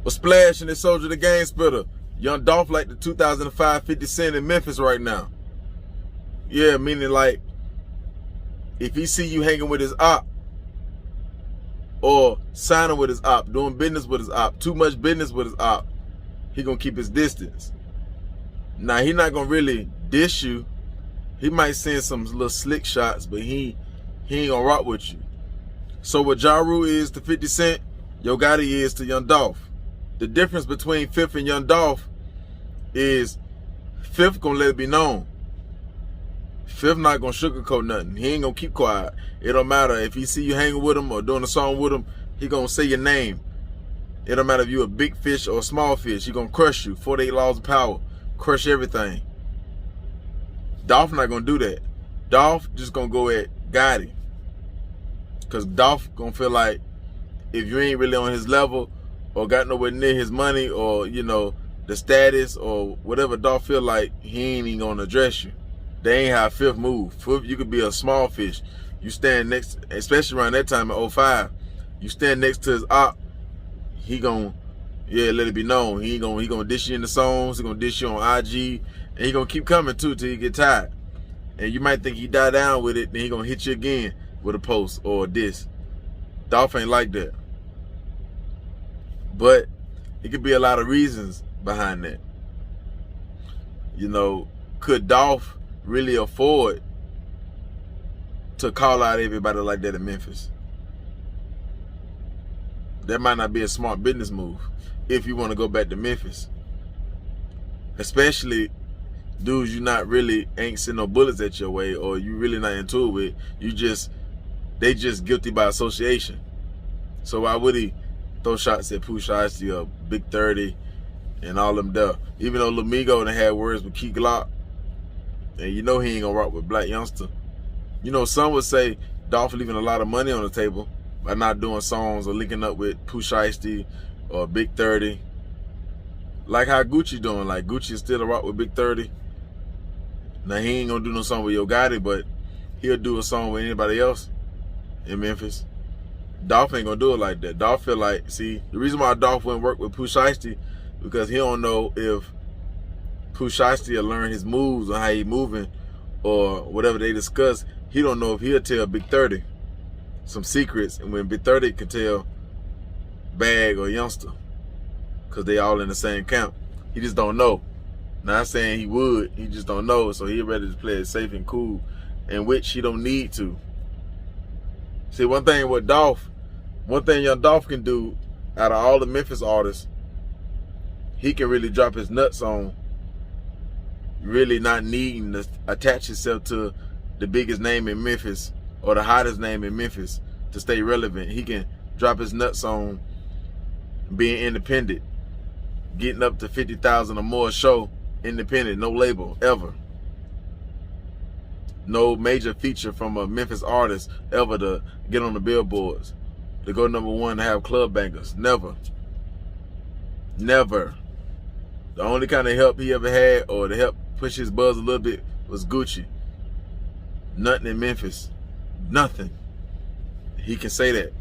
But Splash and the Soldier the Game Spitter. Young Dolph like the 2005 50 Cent in Memphis right now. Yeah, meaning like, if he see you hanging with his op, or signing with his op, doing business with his op, too much business with his op, he gonna keep his distance. Now, he not gonna really diss you. He might send some little slick shots, but he ain't gonna rock with you. So what Ja Rule is to 50 Cent, Yo Gotti is to Young Dolph. The difference between Fifth and Young Dolph is Fifth gonna let it be known. Fifth not gonna sugarcoat nothing. He ain't gonna keep quiet. It don't matter if he see you hanging with him or doing a song with him, he gonna say your name. It don't matter if you a big fish or a small fish, he gonna crush you. 48 laws of power, crush everything. Dolph not gonna do that. Dolph just gonna go at Gotti. Cause Dolph gonna feel like if you ain't really on his level or got nowhere near his money or, you know, the status or whatever Dolph feel like, he ain't even gonna address you. They ain't how Fifth move. Fifth, you could be a small fish. You stand next, especially around that time in 05, you stand next to his op, he gonna, yeah, let it be known. He gonna dish you in the songs, he gonna dish you on IG, and he gonna keep coming too till you get tired. And you might think he die down with it, then he gonna hit you again with a post or a diss. Dolph ain't like that. But it could be a lot of reasons behind that. You know, could Dolph really afford to call out everybody like that in Memphis? That might not be a smart business move if you want to go back to Memphis. Especially dudes you not really ain't send no bullets at your way or you really not into it with. They just guilty by association. So why would he throw shots at Pooh Shiesty or Big 30 and all them there? Even though Lil Migo done had words with Key Glock, and you know he ain't gonna rock with Blac youngster. You know, some would say Dolph leaving a lot of money on the table by not doing songs or linking up with Pooh Shiesty or Big 30. Like how Gucci doing. Like Gucci is still a rock with Big 30. Now he ain't gonna do no song with Yo Gotti, but he'll do a song with anybody else in Memphis. Dolph ain't gonna do it like that. Dolph feel like, see, the reason why Dolph wouldn't work with Pooh Shiesty because he don't know if Pooh Shiesty will learn his moves or how he moving or whatever they discuss. He don't know if he'll tell Big 30 some secrets, and when Big 30 can tell Bag or Youngster, because they all in the same camp. He just don't know. Not saying he would, he just don't know, so he ready to play it safe and cool, in which he don't need to. See, one thing Young Dolph can do out of all the Memphis artists, he can really drop his nuts on really not needing to attach himself to the biggest name in Memphis or the hottest name in Memphis to stay relevant. He can drop his nuts on being independent, getting up to 50,000 or more a show, independent, no label, ever. No major feature from a Memphis artist ever to get on the billboards, to go #1, to have club bangers. Never. Never. The only kind of help he ever had, or to help push his buzz a little bit, was Gucci. Nothing in Memphis. Nothing. He can say that.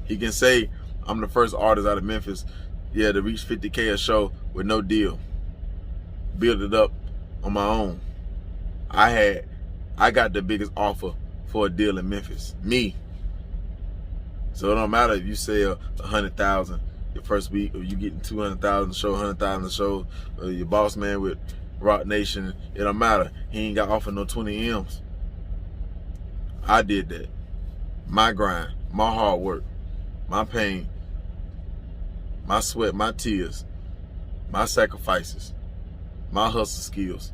He can say, I'm the first artist out of Memphis, yeah, to reach 50K a show with no deal. Build it up on my own. I got the biggest offer for a deal in Memphis. Me. So it don't matter if you sell 100,000 your first week, or you getting 200,000 a show, 100,000 a show, or your boss man with Rock Nation. It don't matter. He ain't got offered no 20 M's. I did that. My grind, my hard work, my pain, my sweat, my tears, my sacrifices, my hustle skills.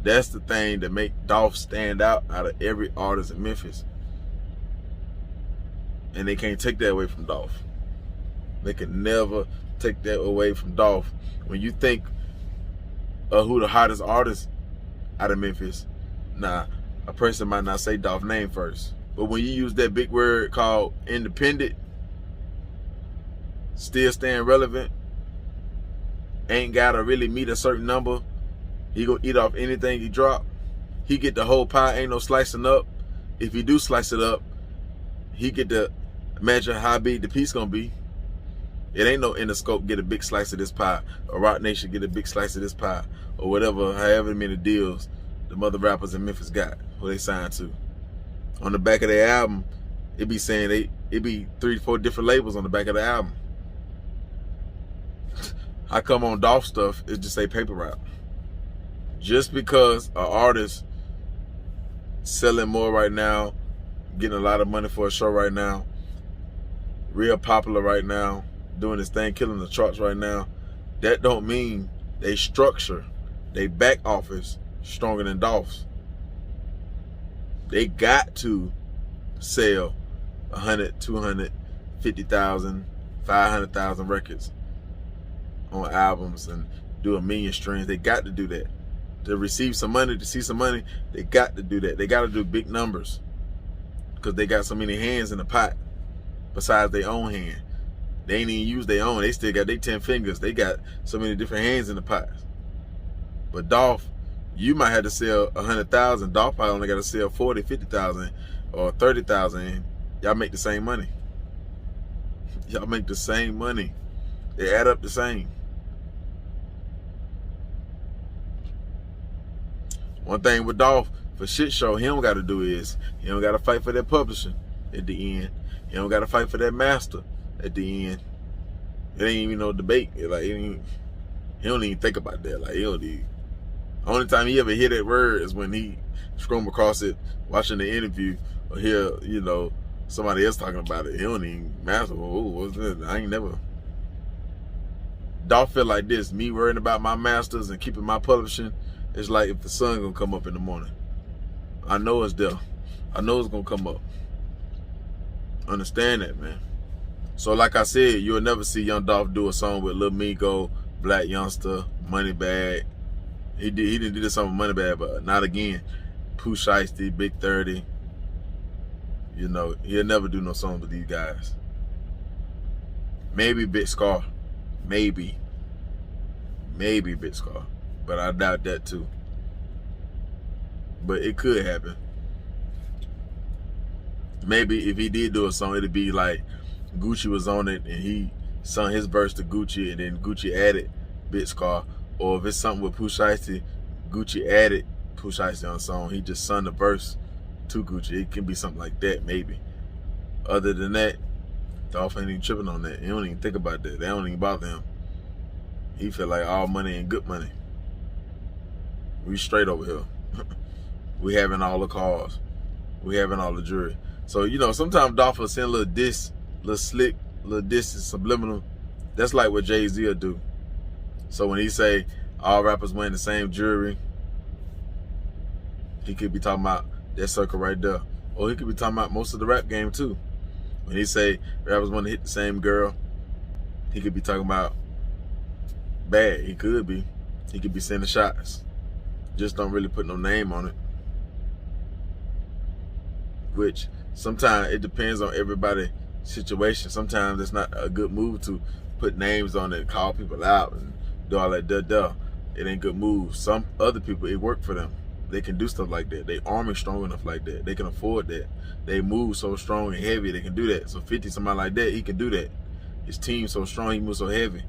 That's the thing that make Dolph stand out of every artist in Memphis. And they can't take that away from Dolph. They can never take that away from Dolph. When you think of who the hottest artist out of Memphis, nah, a person might not say Dolph's name first. But when you use that big word called independent, still staying relevant, ain't gotta really meet a certain number, he gonna eat off anything he drop. He get the whole pie, ain't no slicing up. if he do slice it up, he get to imagine how big the piece gonna be. It ain't no Interscope get a big slice of this pie, or Rock Nation get a big slice of this pie, or whatever, however many deals the mother rappers in Memphis got, who they signed to. On the back of their album, it be saying it be 3-4 different labels on the back of the album. I come on Dolph stuff, it just say paper route. Just because an artist selling more right now, getting a lot of money for a show right now, real popular right now, doing this thing, killing the charts right now, that don't mean they structure, they back office stronger than Dolph's. They got to sell 100, 200, 50,000, 500,000 records on albums and do 1 million streams. They got to do that. To receive some money, to see some money, they got to do that. They got to do big numbers because they got so many hands in the pot besides their own hand. They ain't even use their own. They still got their 10 fingers. They got so many different hands in the pot. But Dolph, you might have to sell 100,000. Dolph probably only got to sell 40, 50,000 or 30,000. Y'all make the same money. Y'all make the same money. They add up the same. One thing with Dolph, for shit show, he don't got to do is, he don't got to fight for that publishing at the end. He don't got to fight for that master at the end. It ain't even no debate. Like, he don't even think about that. Like, he don't even. Only time he ever hear that word is when he scroll across it, watching the interview, or hear, you know, somebody else talking about it. He don't even master. Oh, what's this? I ain't never. Dolph feel like this. Me worrying about my masters and keeping my publishing, it's like if the sun gonna come up in the morning. I know it's there. I know it's gonna come up. Understand that, man. So like I said, you'll never see Young Dolph do a song with Lil Migo, Blac Youngster, Moneybagg. He didn't do this song with Moneybagg, but not again. Pooh Shiesty, Big 30. You know, he'll never do no songs with these guys. Maybe Big Scar. Maybe Big Scar. But I doubt that too. But it could happen. Maybe if he did do a song, it'd be like Gucci was on it and he sung his verse to Gucci and then Gucci added Big Scar. Or if it's something with Pooh Shiesty, Gucci added Pooh Shiesty on the song. He just sung the verse to Gucci. It can be something like that, maybe. Other than that, Dolph ain't even tripping on that. He don't even think about that. That don't even bother him. He feel like all money ain't good money. We straight over here. We having all the cars. We having all the jewelry. So, you know, sometimes Dolph will send a little diss, little slick, little diss, subliminal. That's like what Jay-Z will do. So when he say all rappers wearing the same jewelry, he could be talking about that circle right there. Or he could be talking about most of the rap game too. When he say rappers want to hit the same girl, he could be talking about bad. He could be. He could be sending shots. Just don't really put no name on it. Which sometimes it depends on everybody's situation. Sometimes it's not a good move to put names on it and call people out and do all that duh. It ain't good move. Some other people, it worked for them. They can do stuff like that. They army strong enough like that. They can afford that. They move so strong and heavy, they can do that. So 50, somebody like that, he can do that. His team so strong, he moves so heavy.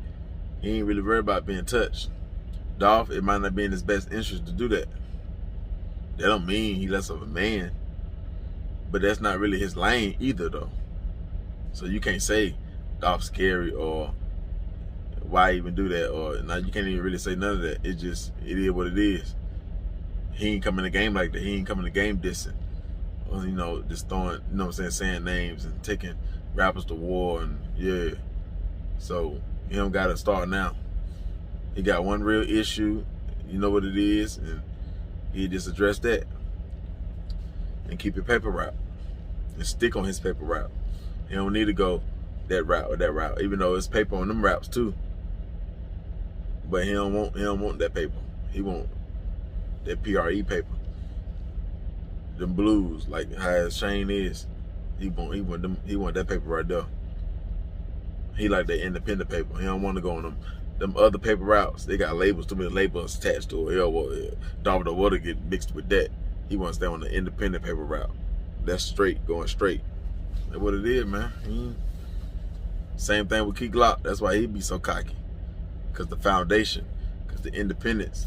He ain't really worried about being touched. Dolph, it might not be in his best interest to do that. That don't mean he less of a man. But that's not really his lane either, though. So you can't say Dolph's scary or why even do that, or now you can't even really say none of that. It is what it is. He ain't coming to the game like that. He ain't coming to the game dissing. Or, you know, just throwing, you know what I'm saying names and taking rappers to war and yeah. So he don't gotta start now. He got one real issue, you know what it is, and he just address that. And keep your paper route. And stick on his paper route. He don't need to go that route or that route, even though it's paper on them routes too. But he don't want that paper. He want that PRE paper. Them blues, like how Shane is. He want that paper right there. He like that independent paper. He don't want to go on them other paper routes. They got labels, too many labels attached to it. Dolph don't want to get mixed with that. He wants to stay on the independent paper route. that's straight, going straight. That's what it is, man. Same thing with Key Glock. That's why he be so cocky. Because the foundation, because the independence.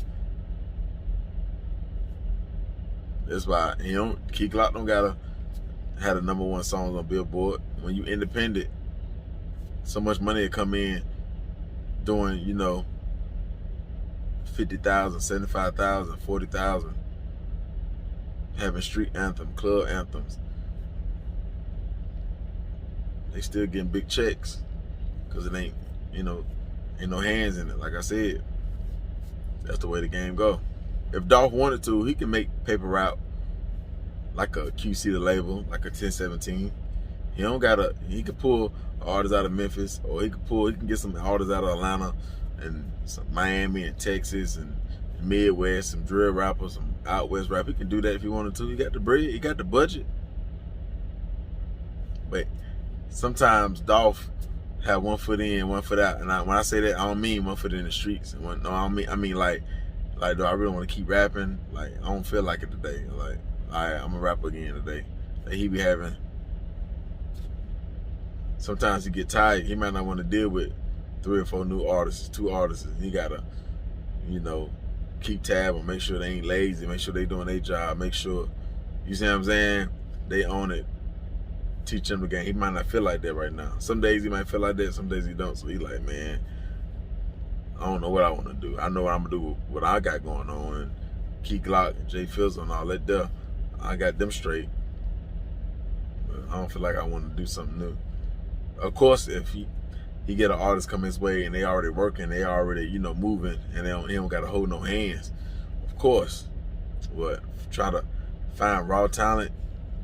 That's why Key Glock don't gotta have the #1 songs on Billboard. When you independent, so much money will come in doing, you know, 50,000, 75,000, 40,000, having street anthem, club anthems. They still getting big checks because it ain't, you know, ain't no hands in it. Like I said, that's the way the game go. If Dolph wanted to, he can make paper route like a QC the label, like a 1017. He don't gotta. He could pull artists out of Memphis, or he can get some artists out of Atlanta and some Miami and Texas and Midwest, some drill rappers, some out west rap. He can do that if he wanted to. He got the bread. He got the budget. But sometimes Dolph have one foot in, one foot out. And when I say that, I don't mean one foot in the streets. I mean like, do I really want to keep rapping? Like, I don't feel like it today. Like, I'm a rapper again today. Like, he be having. Sometimes he get tired. He might not want to deal with 3 or 4 new artists, 2 artists. He gotta, you know, keep tab and make sure they ain't lazy. Make sure they doing their job. Make sure, you see what I'm saying? They own it. Teach him the game. He might not feel like that right now. Some days he might feel like that. Some days he don't. So he like, man, I don't know what I want to do. I know what I'm gonna do with what I got going on. And Key Glock and Jay Fizzle and all that there. I got them straight. But I don't feel like I want to do something new. Of course, if he get an artist come his way and they already working, they already, you know, moving, and he don't got to hold no hands. Of course, what, try to find raw talent.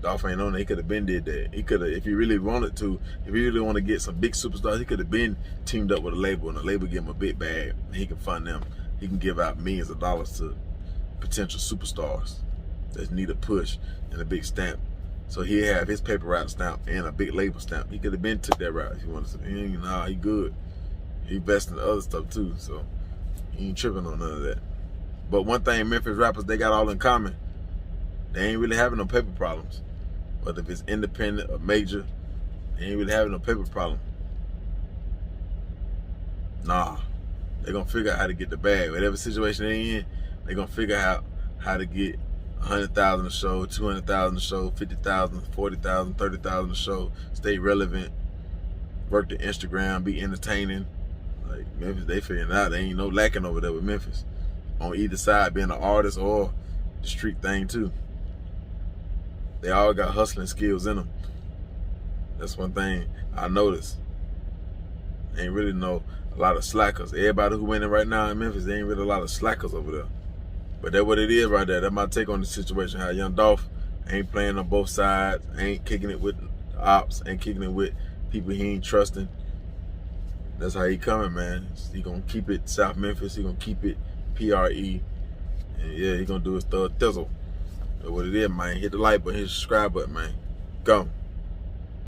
Dolph ain't on it. He could have been did that. He could have, if he really wanted to, if he really want to get some big superstars, he could have been teamed up with a label, and the label give him a big bag, and he can fund them. He can give out millions of dollars to potential superstars that need a push and a big stamp. So he'd have his paper route stamp and a big label stamp. He could have been took that route if he wanted to. He good. He invests in the other stuff too, so he ain't tripping on none of that. But one thing Memphis rappers, they got all in common. They ain't really having no paper problems. But if it's independent or major, they ain't really having no paper problem. Nah, they gonna figure out how to get the bag. Whatever situation they in, they gonna figure out how to get 100,000 a show, 200,000 a show, 50,000, 40,000, 30,000 a show, stay relevant, work the Instagram, be entertaining. Like Memphis, they figuring it out. They ain't no lacking over there with Memphis. On either side, being an artist or the street thing too. They all got hustling skills in them. That's one thing I noticed. Ain't really a lot of slackers. Everybody who winning right now in Memphis, they ain't really a lot of slackers over there. But that's what it is right there. That's my take on the situation. How young Dolph ain't playing on both sides, ain't kicking it with ops, ain't kicking it with people he ain't trusting. That's how he coming, man. He gonna keep it South Memphis. He gonna keep it PRE. And yeah, he gonna do his thug thizzle. That's what it is, man. Hit the like button, hit the subscribe button, man. Go.